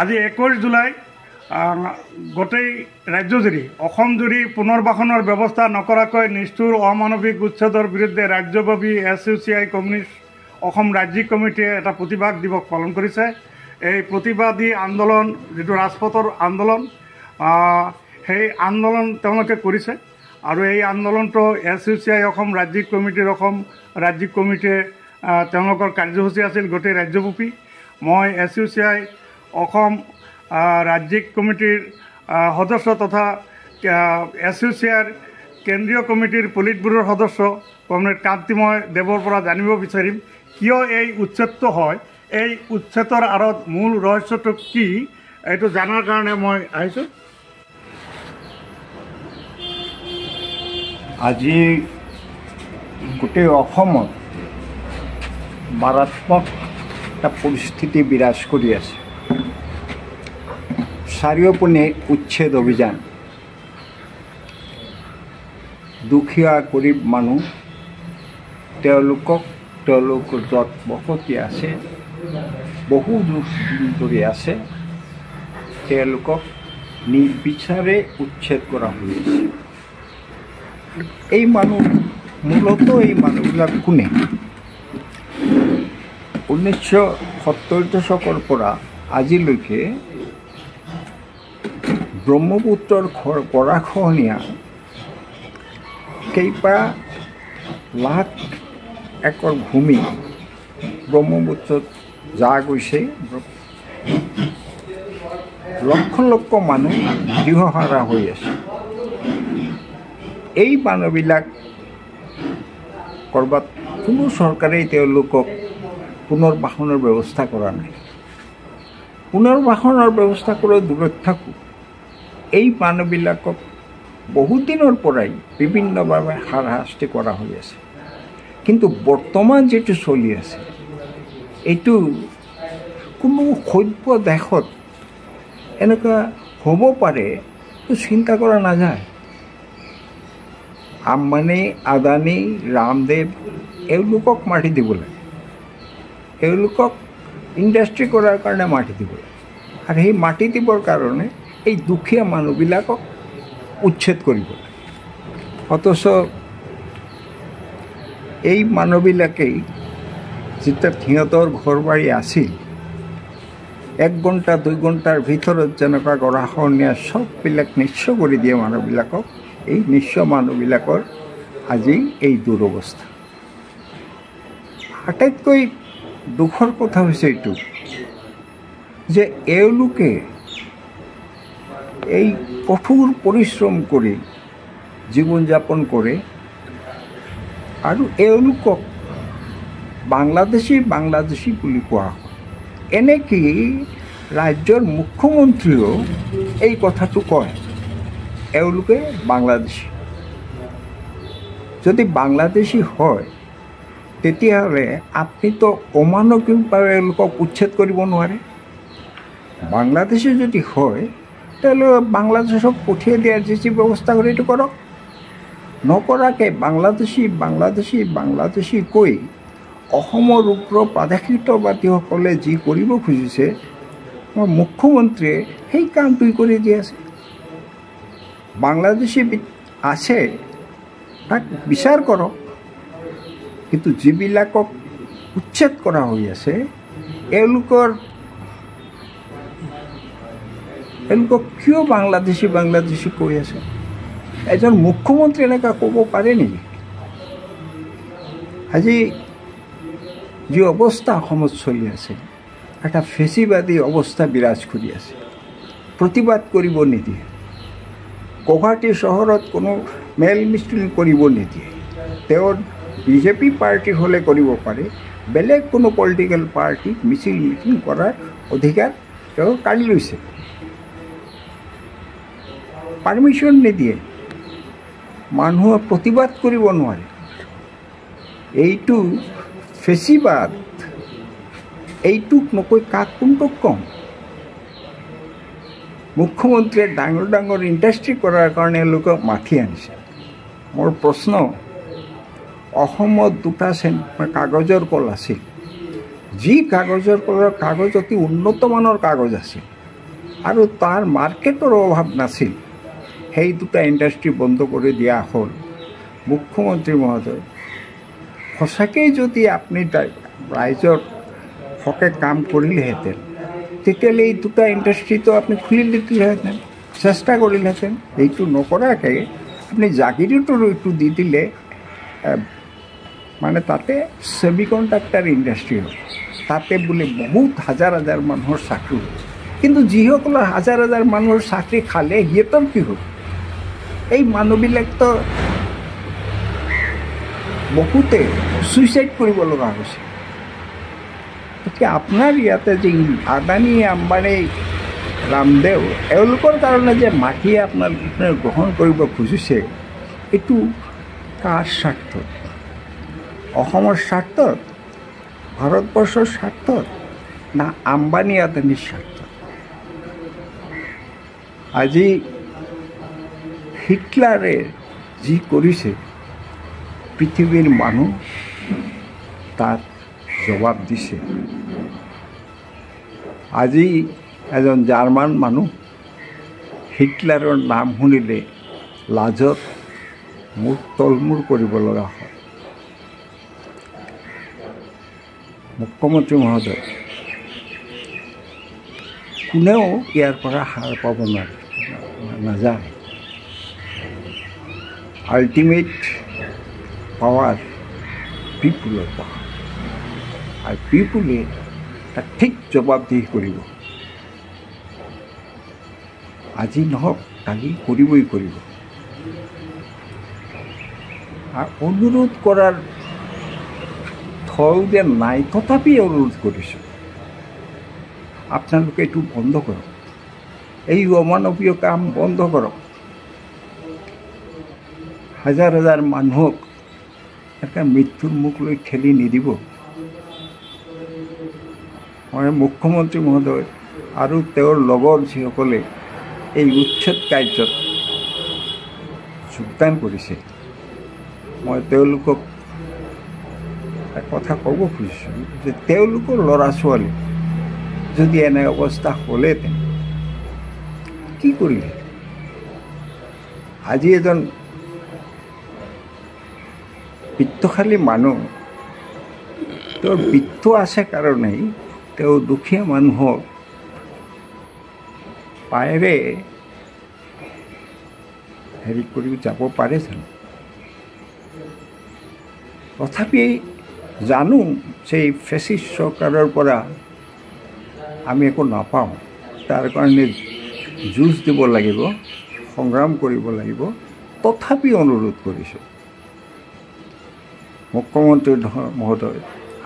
আজি 21 জুলাই গোটেই ৰাজ্যজুৰি অসমজুৰি পুনৰ্বাসনৰ ব্যৱস্থা নকৰাকৈ নিষ্ঠুৰ অমানৱিক উচ্ছেদৰ বিৰুদ্ধে ৰাজ্যব্যাপী SUCI কমিউনিষ্ট অসম ৰাজ্যিক কমিটিয়ে এটা প্ৰতিবাদ দিৱস পালন কৰিছে। এই প্ৰতিবাদী আন্দোলন যিটো ৰাজপথৰ আন্দোলন, সেই আন্দোলন তেওঁলোকে কৰিছে আৰু এই আন্দোলনটো SUCI অসম ৰাজ্যিক কমিটিয়ে তেওঁলোকৰ কাৰ্যসূচী আছিল গোটেই ৰাজ্যব্যাপী। মই SUCI অসম ৰাজ্যিক কমিটিৰ সদস্য তথা SUCIৰ কেন্দ্ৰীয় কমিটিৰ পলিট ব্যুৰোৰ সদস্য কমৰেড কান্তিময় দেৱৰ পৰা জানিব বিচাৰিম কিয় এই উচ্ছেদটো হয়, এই উচ্ছেদৰ আঁৰত মূল ৰহস্যটো কি, এইটো জানাৰ কাৰণে মই আহিছোঁ। আজি গোটেই অসমত মাৰাত্মক এটা পৰিস্থিতি বিৰাজ কৰি আছে। চাৰিওপিনে উচ্ছেদ অভিযান, দুখীয়া গৰীব মানুহ তেওঁলোকৰ য'ত বসতি আছে, বহু দিন ধৰি আছে, তেওঁলোকক নিৰ্বিচাৰে উচ্ছেদ কৰা হৈ আছে। এই মানুহবিলাক কোনে? 1970 দশকৰ পৰা আজিলৈকে ব্ৰহ্মপুত্ৰৰ গৰাখহনীয়া কেইবা লাখ একৰ ভূমি ব্ৰহ্মপুত্ৰত যা গৈছে, লক্ষ লক্ষ মানুহ গৃহহাৰা হৈ আছে। এই মানুহবিলাক ক'ৰবাত কোনো চৰকাৰেই তেওঁলোকক পুনৰ্বাসনৰ ব্যৱস্থা কৰা নাই। পুনৰ্বাসনৰ ব্যৱস্থা কৰি দূৰত থাকোঁ, এই মানুহবিলাকক বহুত দিনৰ পৰাই বিভিন্নভাৱে হাৰাশাস্তি কৰা হৈ আছে। কিন্তু বৰ্তমান যিটো চলি আছে, এইটো কোনো সভ্য দেশত এনেকুৱা হ'ব পাৰে চিন্তা কৰা নাযায়। আম্বানী, আদানী, ৰামদেৱ এওঁলোকক মাটি দিব লাগে, এওঁলোকক ইণ্ডাষ্ট্ৰী কৰাৰ কাৰণে মাটি দিব লাগে, আৰু সেই মাটি দিবৰ কাৰণে এই দুখীয়া মানুহবিলাকক উচ্ছেদ কৰিব লাগে। অথচ এই মানুহবিলাকেই যেতিয়া সিহঁতৰ ঘৰ বাৰী আছিল, 1 ঘণ্টা 2 ঘণ্টাৰ ভিতৰত যেনেকুৱা গৰাখহনীয়া চববিলাক নিঃস্ব কৰি দিয়ে মানুহবিলাকক, এই নিঃস্ব মানুহবিলাকৰ আজি এই দুৰৱস্থা। আটাইতকৈ দুখৰ কথা হৈছে এইটো যে এওঁলোকে এই কঠোৰ পৰিশ্ৰম কৰি জীৱন যাপন কৰে আৰু এওঁলোকক বাংলাদেশী বুলি কোৱা হয়। এনেকি ৰাজ্যৰ মুখ্যমন্ত্ৰীও এই কথাটো কয়, এওঁলোকে বাংলাদেশী। যদি বাংলাদেশী হয় তেতিয়াহ'লে আপুনিতো অমানৱিকভাৱে এওঁলোকক উচ্ছেদ কৰিব নোৱাৰে। বাংলাদেশী যদি হয় তেতিয়াহ'লে বাংলাদেশক পঠিয়াই দিয়াৰ যি ব্যৱস্থা কৰে এইটো কৰক। নকৰাকৈ বাংলাদেশী কৈ অসমৰ উগ্ৰ প্ৰাদেশিকতাবাদীসকলে যি কৰিব খুজিছে, আমাৰ মুখ্যমন্ত্ৰীয়ে সেই কামটোই কৰি দি আছে। বাংলাদেশী আছে তাক বিচাৰ কৰক, কিন্তু যিবিলাকক উচ্ছেদ কৰা হৈ আছে এওঁলোকক কিয় বাংলাদেশী কৈ আছে? এজন মুখ্যমন্ত্ৰী এনেকুৱা ক'ব পাৰে নেকি? আজি যি অৱস্থা অসমত চলি আছে, এটা ফেচিবাদী অৱস্থা বিৰাজ কৰি আছে। প্ৰতিবাদ কৰিব নিদিয়ে, গুৱাহাটী চহৰত কোনো মেল মিছিল কৰিব নিদিয়ে। তেওঁৰ বিজেপি পাৰ্টিৰ হ'লে কৰিব পাৰে, বেলেগ কোনো পলিটিকেল পাৰ্টিক মিছিল মিটিং কৰাৰ অধিকাৰ তেওঁ কাঢ়ি লৈছে, পাৰ্মিশ্যন নিদিয়ে। মানুহে প্ৰতিবাদ কৰিব নোৱাৰে। এইটো ফেচিবাদ, এইটোক নকৈ কাক কোনটোক কম? মুখ্যমন্ত্ৰীয়ে ডাঙৰ ডাঙৰ ইণ্ডাষ্ট্ৰী কৰাৰ কাৰণে এওঁলোকক মাতি আনিছে। মোৰ প্ৰশ্ন, অসমত দুটা কাগজৰ কল আছিল, যি কাগজৰ কলৰ কাগজ অতি উন্নতমানৰ কাগজ আছিল আৰু তাৰ মাৰ্কেটৰ অভাৱ নাছিল, সেই দুটা ইণ্ডাষ্ট্ৰী বন্ধ কৰি দিয়া হ'ল। মুখ্যমন্ত্ৰী মহোদয়, সঁচাকৈ যদি আপুনি ৰাইজৰ হকে কাম কৰিলেহেঁতেন, তেতিয়াহ'লে এই দুটা ইণ্ডাষ্ট্ৰীটো আপুনি খুলি দিলেহেঁতেন, চেষ্টা কৰিলেহেঁতেন। এইটো নকৰাকৈ আপুনি জাগিৰোডৰ এইটো দি দিলে, মানে তাতে ছেমি কণ্ডাক্টাৰ ইণ্ডাষ্ট্ৰী হ'ল, তাতে বোলে বহুত হাজাৰ হাজাৰ মানুহৰ চাকৰি হ'ল। কিন্তু যিসকলৰ হাজাৰ হাজাৰ মানুহৰ চাকৰি খালে, সিহঁতৰ কি হ'ল? এই মানুহবিলাকতো বহুতে ছুইচাইড কৰিব লগা হৈছে। গতিকে আপোনাৰ ইয়াতে যে আদানী, আম্বানী, ৰামদেৱ, এওঁলোকৰ কাৰণে যে মাটি আপোনালোকে গ্ৰহণ কৰিব খুজিছে, এইটো কাৰ স্বাৰ্থত? অসমৰ স্বাৰ্থত, ভাৰতবৰ্ষৰ স্বাৰ্থত, না আম্বানী আদানীৰ স্বাৰ্থত? আজি হিটলাৰে যি কৰিছে, পৃথিৱীৰ মানুহ তাত জবাব দিছে। আজি এজন জাৰ্মান মানুহ হিটলাৰৰ নাম শুনিলে লাজত মূৰ তলমূৰ কৰিব লগা হয়। মুখ্যমন্ত্ৰী মহোদয়, কোনেও ইয়াৰ পৰা হাৰ পাব নাযায়। আল্টিমেট পাৱাৰ পিপুলৰ পাৱাৰ, আৰু পিপুলে তাক ঠিক জবাবদিহি কৰিব। আজি নহওক, কালি কৰিবই কৰিব। আৰু অনুৰোধ কৰাৰ থল যে নাই, তথাপি অনুৰোধ কৰিছোঁ, আপোনালোকে এইটো বন্ধ কৰক, এই অমানৱীয় কাম বন্ধ কৰক। হাজাৰ হাজাৰ মানুহক এটা মৃত্যুৰ মুখলৈ ঠেলি নিদিব। মই মুখ্যমন্ত্ৰী মহোদয় আৰু তেওঁৰ লগৰ যিসকলে এই উচ্ছেদ কাৰ্যত যোগদান কৰিছে, মই তেওঁলোকক এটা কথা ক'ব খুজিছোঁ যে তেওঁলোকৰ ল'ৰা ছোৱালী যদি এনে অৱস্থা হ'লেহেঁতেন কি কৰিলে? আজি এজন বিত্তশালী মানুহ, তেওঁৰ বিত্ত আছে কাৰণেই তেওঁ দুখীয়া মানুহক পায়েৰে হেৰি কৰি যাব পাৰে জানো? তথাপি জানো যে এই ফেচিষ্ট চৰকাৰৰ পৰা আমি একো নাপাওঁ, তাৰ কাৰণে যুঁজ দিব লাগিব, সংগ্ৰাম কৰিব লাগিব। তথাপি অনুৰোধ কৰিছোঁ মুখ্যমন্ত্ৰী মহোদয়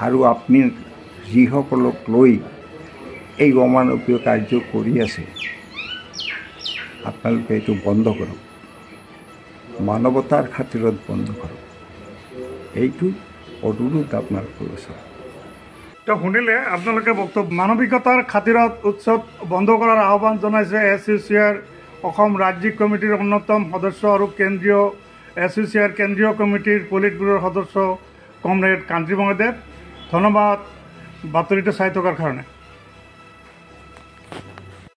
আৰু আপুনি যিসকলক লৈ এই অমানৱীয় কাৰ্য কৰি আছে, আপোনালোকে এইটো বন্ধ কৰক, মানৱতাৰ খাতিৰত বন্ধ কৰক। এইটো অনুৰোধ আপোনালোকৰ ওচৰত। তেওঁ শুনিলে আপোনালোকে বক্তব্য। মানৱিকতাৰ খাতিৰত উৎসৱ বন্ধ কৰাৰ আহ্বান জনাইছে SUCIৰ অসম ৰাজ্যিক কমিটিৰ অন্যতম সদস্য আৰু SUCIৰ কেন্দ্ৰীয় কমিটিৰ পলিট ব্যুৰোৰ সদস্য কমৰেড কান্তি মহোদয়। ধন্যবাদ বাতৰিটো চাই থকাৰ কাৰণে।